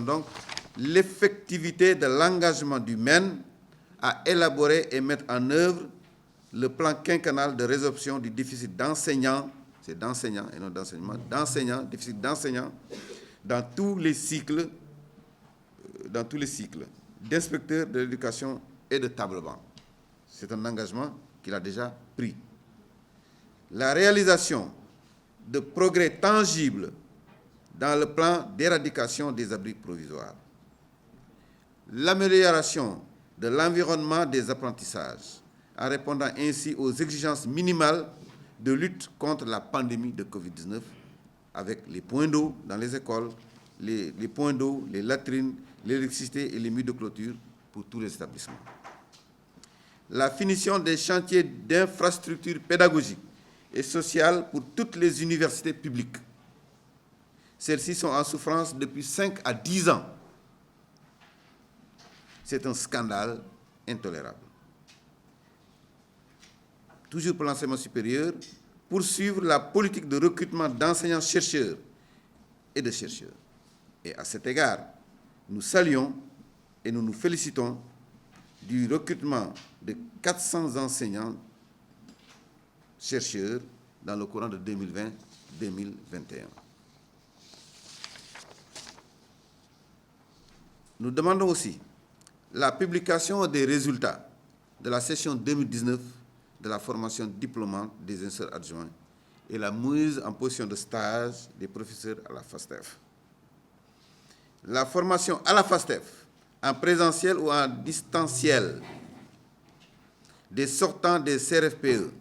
demandons donc l'effectivité de l'engagement du MEN à élaborer et mettre en œuvre le plan quinquennal de résorption du déficit d'enseignants, c'est d'enseignants et non d'enseignement, d'enseignants, déficit d'enseignants, dans tous les cycles d'inspecteurs de l'éducation et de table-banc. C'est un engagement qu'il a déjà pris. La réalisation de progrès tangibles dans le plan d'éradication des abris provisoires. L'amélioration de l'environnement des apprentissages, en répondant ainsi aux exigences minimales de lutte contre la pandémie de Covid-19, avec les points d'eau dans les écoles, les points d'eau, les latrines, l'électricité et les murs de clôture pour tous les établissements. La finition des chantiers d'infrastructures pédagogiques et sociales pour toutes les universités publiques. Celles-ci sont en souffrance depuis 5 à 10 ans. C'est un scandale intolérable. Toujours pour l'enseignement supérieur, poursuivre la politique de recrutement d'enseignants-chercheurs et de chercheurs. Et à cet égard, nous saluons et nous nous félicitons du recrutement de 400 enseignants-chercheurs dans le courant de 2020-2021. Nous demandons aussi la publication des résultats de la session 2019 de la formation diplômante des inspecteurs adjoints et la mise en position de stage des professeurs à la FASTEF. La formation à la FASTEF, en présentiel ou en distanciel, des sortants des CRFPE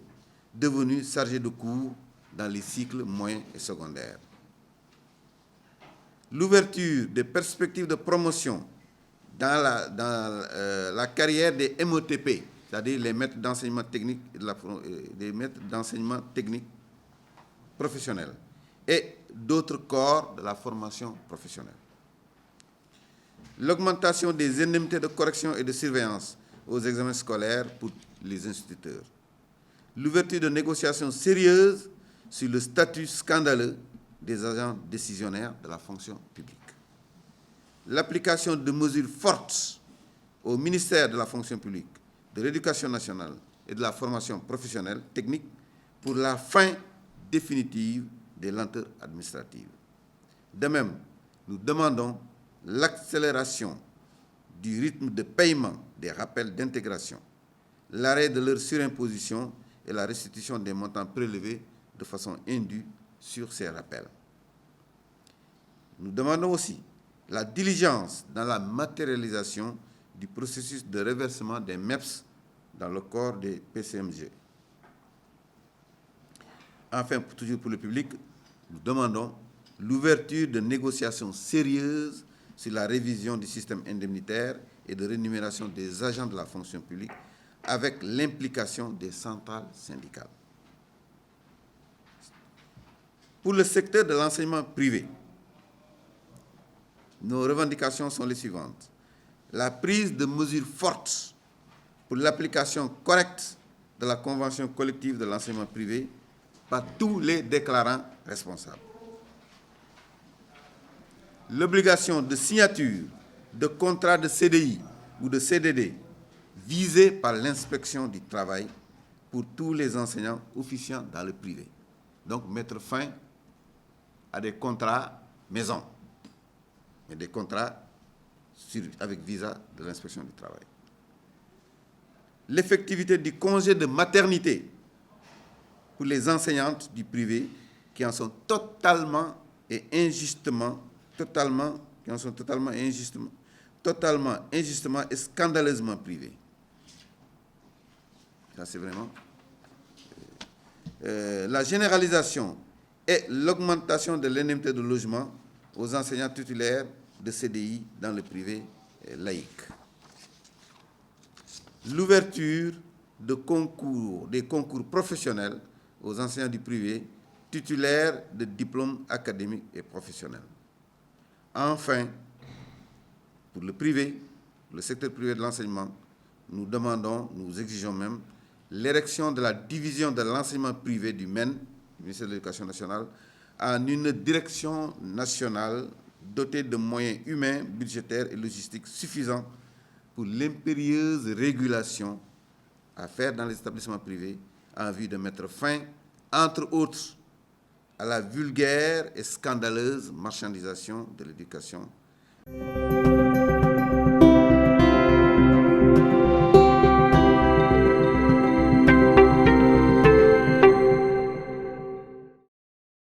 devenus chargés de cours dans les cycles moyens et secondaires. L'ouverture des perspectives de promotion dans la carrière des METP, c'est-à-dire les maîtres d'enseignement technique des maîtres d'enseignement technique professionnel et d'autres corps de la formation professionnelle. L'augmentation des indemnités de correction et de surveillance aux examens scolaires pour les instituteurs. L'ouverture de négociations sérieuses sur le statut scandaleux des agents décisionnaires de la fonction publique. L'application de mesures fortes au ministère de la fonction publique, de l'Éducation nationale et de la formation professionnelle technique pour la fin définitive des lenteurs administratives. De même, nous demandons l'accélération du rythme de paiement des rappels d'intégration, l'arrêt de leur surimposition et la restitution des montants prélevés de façon indue sur ces rappels. Nous demandons aussi la diligence dans la matérialisation du processus de reversement des MEPS dans le corps des PCMG. Enfin, toujours pour le public, nous demandons l'ouverture de négociations sérieuses sur la révision du système indemnitaire et de rémunération des agents de la fonction publique avec l'implication des centrales syndicales. Pour le secteur de l'enseignement privé, nos revendications sont les suivantes. La prise de mesures fortes pour l'application correcte de la convention collective de l'enseignement privé par tous les déclarants responsables. L'obligation de signature de contrats de CDI ou de CDD visés par l'inspection du travail pour tous les enseignants officiant dans le privé. Donc, mettre fin à des contrats maison, mais des contrats avec visa de l'inspection du travail. L'effectivité du congé de maternité pour les enseignantes du privé qui en sont totalement injustement et scandaleusement privées. Ça, c'est vraiment... la généralisation et l'augmentation de l'indemnité de logement aux enseignants titulaires de CDI dans le privé laïque. L'ouverture des concours professionnels aux enseignants du privé titulaires de diplômes académiques et professionnels. Enfin, pour le privé, le secteur privé de l'enseignement, nous exigeons même l'érection de la division de l'enseignement privé du MEN, du ministère de l'Éducation nationale, en une direction nationale doté de moyens humains, budgétaires et logistiques suffisants pour l'impérieuse régulation à faire dans les établissements privés en vue de mettre fin, entre autres, à la vulgaire et scandaleuse marchandisation de l'éducation.